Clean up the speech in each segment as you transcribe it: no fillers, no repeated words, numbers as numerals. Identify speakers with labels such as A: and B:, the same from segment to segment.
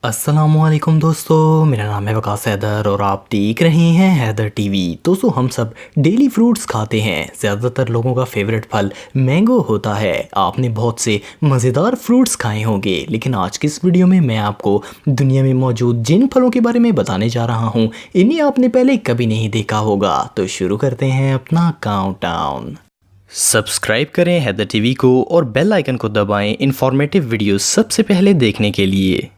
A: अस्सलामुअलैकुम दोस्तों, मेरा नाम है वकास हैदर और आप देख रहे हैं हैदर टीवी। दोस्तों, हम सब डेली फ्रूट्स खाते हैं। ज़्यादातर लोगों का फेवरेट फल मैंगो होता है। आपने बहुत से मज़ेदार फ्रूट्स खाए होंगे, लेकिन आज की इस वीडियो में मैं आपको दुनिया में मौजूद जिन फलों के बारे में बताने जा रहा हूँ, इन्हें आपने पहले कभी नहीं देखा होगा। तो शुरू करते हैं अपना काउंटडाउन। सब्सक्राइब करें हैदर टीवी को और बेल आइकन को दबाएं इंफॉर्मेटिव वीडियो सबसे पहले देखने के लिए।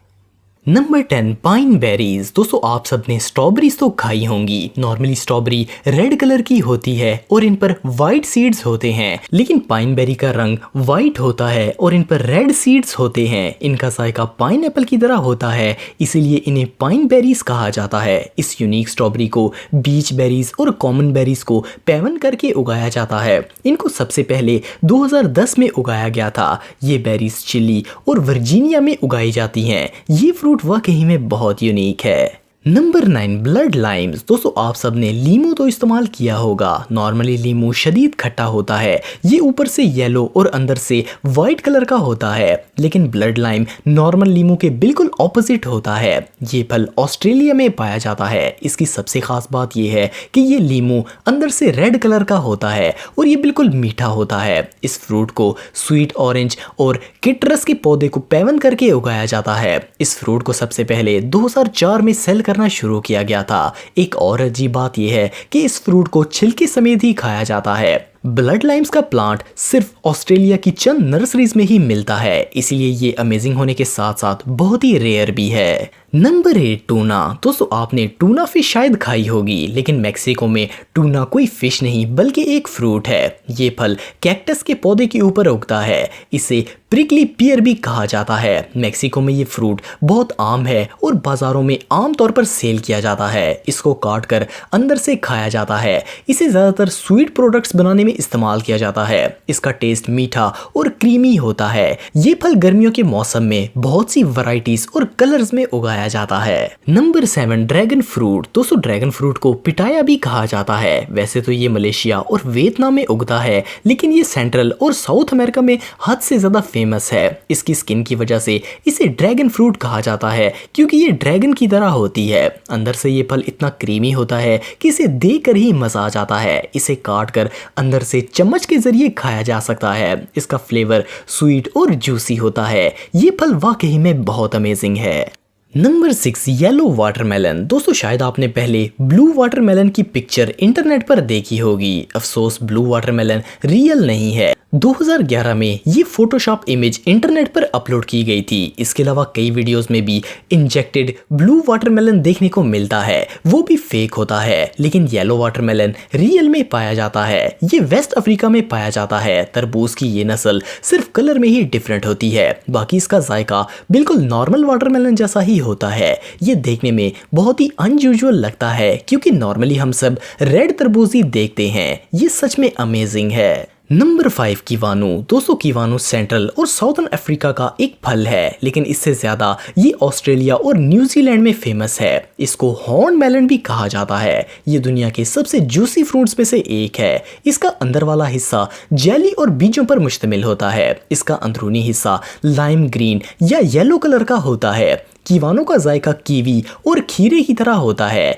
A: Number 10 pine berries. दोस्तों, आप सबने स्ट्रॉबेरीज तो खाई होंगी। नॉर्मली स्ट्रॉबेरी रेड कलर की होती है और इन पर वाइट सीड्स होते हैं, लेकिन पाइन बेरी का रंग वाइट होता है और इन पर रेड सीड्स होते हैं। इनका जायका पाइन एप्पल की तरह होता है, इसीलिए इन्हें पाइन बेरीज कहा जाता है। इस यूनिक स्ट्रॉबेरी को बीच बेरीज और कॉमन बेरीज को पैवन करके उगाया जाता है। इनको सबसे पहले 2010 में उगाया गया था। ये बेरीज चिली और वर्जीनिया में उगाई जाती हैं। ये फ्रूट वाकई में बहुत यूनिक है। Number 9 blood Lyme's. दोस्तों, आप सबने लीमू तो इस्तेमाल किया होगा। नॉर्मली लीमू शदीद खट्टा होता है। ये ऊपर से येलो और अंदर से वाइट कलर का होता है, लेकिन ब्लड लाइम नॉर्मल लीमू के बिल्कुल ऑपोजिट होता है। ये फल ऑस्ट्रेलिया में पाया जाता है। इसकी सबसे खास बात यह है कि ये लीमू अंदर से रेड कलर का होता है और ये बिल्कुल मीठा होता है। इस फ्रूट को स्वीट ऑरेंज और किट्रस के पौधे को पैवन करके उगाया जाता है। इस फ्रूट को सबसे पहले 2004 में सेल करना शुरू किया गया था। एक और अजीब बात यह है कि इस फ्रूट को छिलके समेत ही खाया जाता है। ब्लड लाइम्स का प्लांट सिर्फ ऑस्ट्रेलिया की चंद नर्सरीज में ही मिलता है, इसीलिए ये अमेजिंग होने के साथ साथ बहुत ही रेयर भी है। Number 8 tuna. दोस्तों, आपने टूना फिश शायद खाई होगी, लेकिन मेक्सिको में टूना कोई फिश नहीं बल्कि एक फ्रूट है। ये फल कैक्टस के पौधे के ऊपर उगता है। इसे प्रिकली पियर भी कहा जाता है। मेक्सिको में ये फ्रूट बहुत आम है और बाजारों में आमतौर पर सेल किया जाता है। इसको काट कर अंदर से खाया जाता है। इसे ज्यादातर स्वीट प्रोडक्ट्स बनाने में इस्तेमाल किया जाता है। इसका टेस्ट मीठा और क्रीमी होता है। ये फल गर्मियों के मौसम में बहुत सी वैरायटीज और कलर्स में उगाया जाता है। Number 7 dragon fruit. दोस्तों, ड्रैगन फ्रूट को पिटाया भी कहा जाता है। वैसे तो ये मलेशिया और वियतनाम में उगता है, लेकिन ये सेंट्रल और साउथ अमेरिका में हद से ज्यादा फेमस है। इसकी स्किन की वजह से इसे ड्रैगन फ्रूट कहा जाता है, क्योंकि ये ड्रैगन की तरह होती है। अंदर से ये फल इतना क्रीमी होता है कि इसे देखकर ही मजा आ जाता है। इसे काट कर अंदर से चम्मच के जरिए खाया जा सकता है। इसका फ्लेवर स्वीट और जूसी होता है। ये फल वाकई में बहुत अमेजिंग है। Number 6 yellow watermelon. दोस्तों, शायद आपने पहले ब्लू वाटरमेलन की पिक्चर इंटरनेट पर देखी होगी। अफसोस, ब्लू वाटरमेलन रियल नहीं है। 2011 में ये फोटोशॉप इमेज इंटरनेट पर अपलोड की गई थी। इसके अलावा कई वीडियोस में भी इंजेक्टेड ब्लू वाटरमेलन देखने को मिलता है, वो भी फेक होता है। लेकिन येलो वाटरमेलन रियल में पाया जाता है। ये वेस्ट अफ्रीका में पाया जाता है। तरबूज की ये नस्ल सिर्फ कलर में ही डिफरेंट होती है, बाकी इसका जायका बिल्कुल नॉर्मल वाटरमेलन जैसा ही होता है। ये देखने में बहुत ही अनयूजुअल लगता है, क्योंकि नॉर्मली हम सब रेड तरबूज ही देखते हैं। ये सच में अमेजिंग है। नंबर 5 किवानो। दोस्तों, किवानो सेंट्रल और साउथर्न अफ्रीका का एक फल है, लेकिन इससे ज्यादा ये ऑस्ट्रेलिया और न्यूजीलैंड में फेमस है। इसको हॉर्न मेलन भी कहा जाता है। ये दुनिया के सबसे जूसी फ्रूट्स में से एक है। इसका अंदर वाला हिस्सा जेली और बीजों पर मुश्तमिल होता है। इसका अंदरूनी हिस्सा लाइम ग्रीन या येलो कलर का होता है। किवानो का जायका कीवी और खीरे की तरह होता है।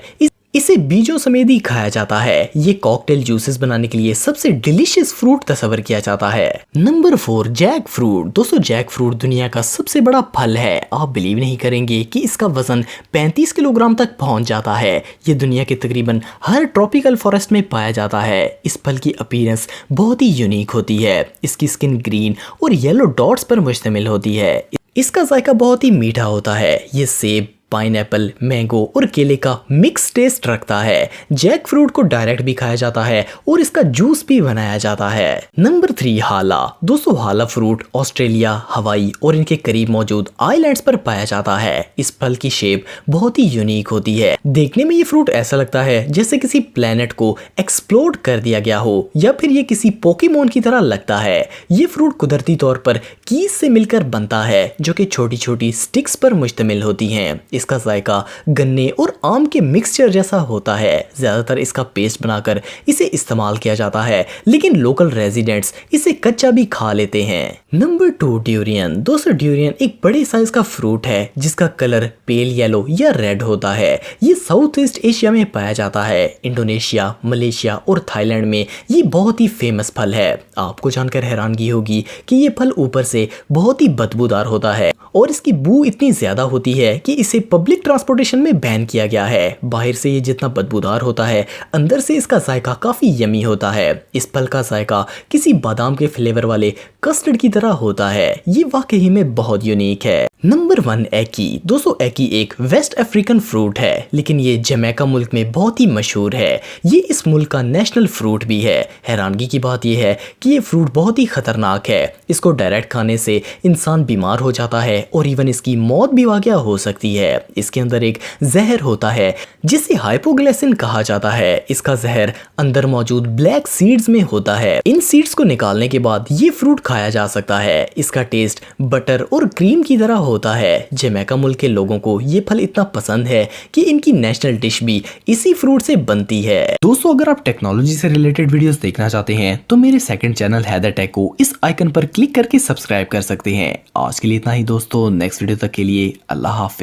A: इसे बीजों समेत ही खाया जाता है। ये कॉकटेल जूसेस बनाने के लिए सबसे डिलीशियस फ्रूट तस्वर किया जाता है। Number 4 jackfruit. दोस्तों, जैक फ्रूट दुनिया का सबसे बड़ा फल है। आप बिलीव नहीं करेंगे कि इसका वजन 35 किलोग्राम तक पहुंच जाता है। ये दुनिया के तकरीबन हर ट्रॉपिकल फॉरेस्ट में पाया जाता है। इस फल की अपीयरेंस बहुत ही यूनिक होती है। इसकी स्किन ग्रीन और येलो डॉट्स पर मुश्तमिल होती है। इसका जायका बहुत ही मीठा होता है। ये सेब, पाइनएप्पल, मैंगो और केले का मिक्स टेस्ट रखता है। जैक फ्रूट को डायरेक्ट भी खाया जाता है और इसका जूस भी बनाया जाता है। नंबर 3 हाला। दोस्तों, हाला फ्रूट ऑस्ट्रेलिया, हवाई और इनके करीब मौजूद आइलैंड्स पर पाया जाता है। इस फल की शेप बहुत ही यूनिक होती है। देखने में ये फ्रूट ऐसा लगता है जैसे किसी प्लेनेट को एक्सप्लोड कर दिया गया हो, या फिर ये किसी पोकेमोन की तरह लगता है। ये फ्रूट कुदरती तौर पर कीज से मिलकर बनता है जो कि छोटी छोटी स्टिक्स पर मुश्तमिल होती हैं। इसका जायका गन्ने और आम के मिक्सचर जैसा होता है। ज़्यादातर इसका पेस्ट बनाकर इसे इस्तेमाल किया जाता है, लेकिन लोकल रेजिडेंट्स इसे कच्चा भी खा लेते हैं। Number 2 durian. दोस्तों ड्यूरियन एक बड़े साइज का फ्रूट है जिसका कलर पेल येलो या रेड होता है। ये साउथ ईस्ट एशिया में पाया जाता है। इंडोनेशिया, मलेशिया और थाईलैंड में ये बहुत ही फेमस फल है। आपको जानकर हैरानगी होगी कि ये फल ऊपर से बहुत ही बदबूदार होता है और इसकी बू इतनी ज्यादा होती है कि इसे पब्लिक ट्रांसपोर्टेशन में बैन किया गया है। बाहर से ये जितना बदबूदार होता है, अंदर से इसका जायका काफी यमी होता है। इस फल का जायका किसी बादाम के फ्लेवर वाले कस्टर्ड की तरह होता है। ये वाकई में बहुत यूनिक है। नंबर 1 एकी। दोस्तों एकी एक वेस्ट अफ्रीकन फ्रूट है, लेकिन ये जमैका मुल्क में बहुत ही मशहूर है। ये इस मुल्क का नेशनल फ्रूट भी है। हैरानगी की बात यह है कि ये फ्रूट बहुत ही खतरनाक है। इसको डायरेक्ट खाने से इंसान बीमार हो जाता है और इवन इसकी मौत भी वाक़या हो सकती है। इसके अंदर एक जहर होता है जिसे हाइपोग्लाइसिन कहा जाता है। इसका जहर अंदर मौजूद ब्लैक सीड्स में होता है। इन सीड्स को निकालने के बाद ये फ्रूट खाया जा सकता है। इसका टेस्ट बटर और क्रीम की तरह होता है। जमैका मुल्क के लोगों को ये फल इतना पसंद है कि इनकी नेशनल डिश भी इसी फ्रूट से बनती है। दोस्तों अगर आप टेक्नोलॉजी से रिलेटेड वीडियोस देखना चाहते हैं तो मेरे सेकंड चैनल हैदर टेक को इस आइकन पर क्लिक करके सब्सक्राइब कर सकते हैं। आज के लिए इतना ही दोस्तों, नेक्स्ट वीडियो तक के लिए अल्लाह हाफिज।